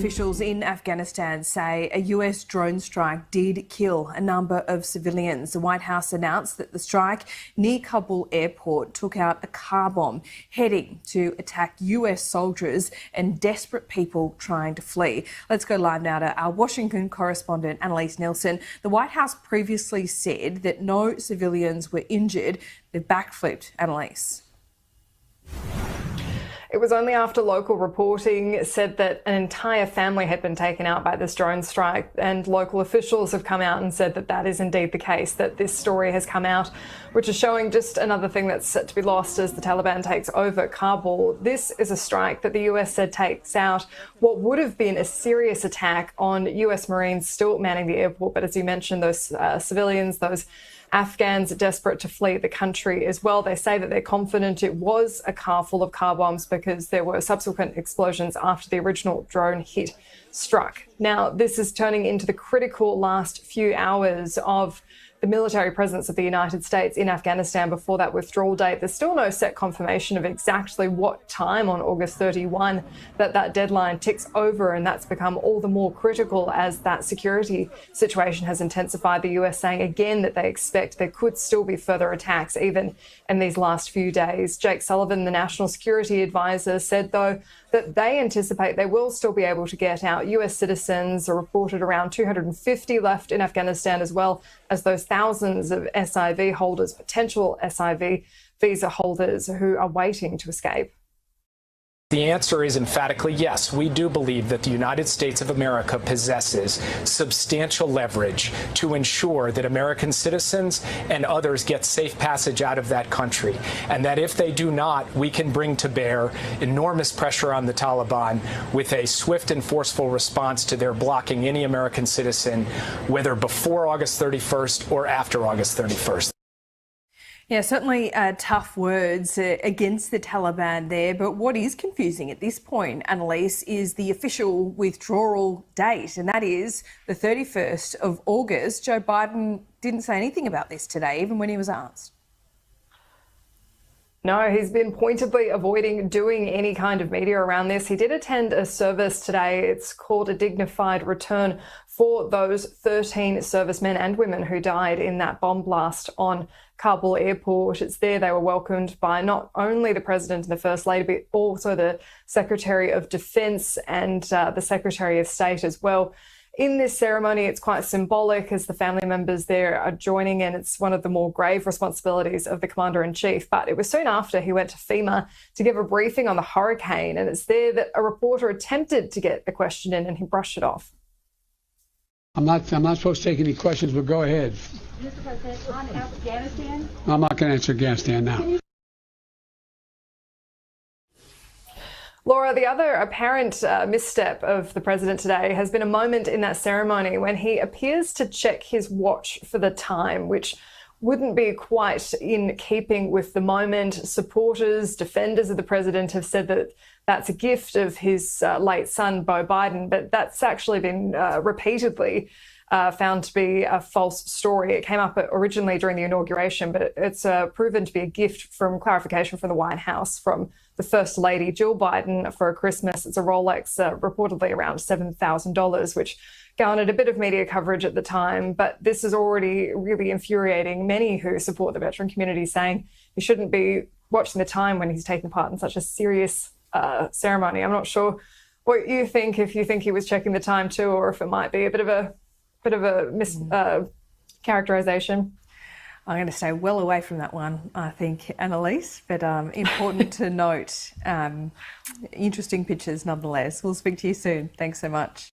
officials in Afghanistan say a US drone strike did kill a number of civilians. The White House announced that the strike near Kabul airport took out a car bomb heading to attack US soldiers and desperate people trying to flee. Let's go live now to our Washington correspondent, Annalise Nelson. The White House previously said that no civilians were injured. They've backflipped, Annalise. It was only after local reporting said that an entire family had been taken out by this drone strike, and local officials have come out and said that that is indeed the case, that this story has come out, which is showing just another thing that's set to be lost as the Taliban takes over Kabul. This is a strike that the US said takes out what would have been a serious attack on US Marines still manning the airport. But as you mentioned, those civilians, those Afghans desperate to flee the country as well. They say that they're confident it was a car full of car bombs because there were subsequent explosions after the original drone hit struck. Now, this is turning into the critical last few hours of the military presence of the United States in Afghanistan before that withdrawal date. There's still no set confirmation of exactly what time on August 31 that deadline ticks over, and that's become all the more critical as that security situation has intensified. The US saying again that they expect there could still be further attacks even in these last few days. Jake Sullivan, the National Security Advisor, said though that they anticipate they will still be able to get out. US citizens are reported around 250 left in Afghanistan, as well as those thousands of SIV holders, potential SIV visa holders who are waiting to escape. The answer is emphatically yes. We do believe that the United States of America possesses substantial leverage to ensure that American citizens and others get safe passage out of that country, and that if they do not, we can bring to bear enormous pressure on the Taliban with a swift and forceful response to their blocking any American citizen, whether before August 31st or after August 31st. Yeah, certainly tough words against the Taliban there. But what is confusing at this point, Annalise, is the official withdrawal date, and that is the 31st of August. Joe Biden didn't say anything about this today, even when he was asked. No, he's been pointedly avoiding doing any kind of media around this. He did attend a service today. It's called A Dignified Return for those 13 servicemen and women who died in that bomb blast on Kabul airport. It's there they were welcomed by not only the President and the First Lady, but also the Secretary of Defense and the Secretary of State as well. In this ceremony, it's quite symbolic as the family members there are joining in. It's one of the more grave responsibilities of the Commander-in-Chief. But it was soon after he went to FEMA to give a briefing on the hurricane. And it's there that a reporter attempted to get a question in and he brushed it off. I'm not supposed to take any questions, but go ahead. Mr. President, on Afghanistan? I'm not going to answer Afghanistan now. Laura, the other apparent misstep of the president today has been a moment in that ceremony when he appears to check his watch for the time, which wouldn't be quite in keeping with the moment. Supporters, defenders of the president have said that that's a gift of his late son, Beau Biden, but that's actually been repeatedly found to be a false story. It came up originally during the inauguration, but it's proven to be a gift from clarification from the White House from the First Lady, Jill Biden, for a Christmas. It's a Rolex, reportedly around $7,000, which garnered a bit of media coverage at the time. But this is already really infuriating many who support the veteran community, saying he shouldn't be watching the time when he's taking part in such a serious ceremony. I'm not sure what you think, if you think he was checking the time too, or if it might be a bit of a mischaracterization. I'm going to stay well away from that one, I think, Annalise, but important to note. Interesting pictures nonetheless. We'll speak to you soon. Thanks so much.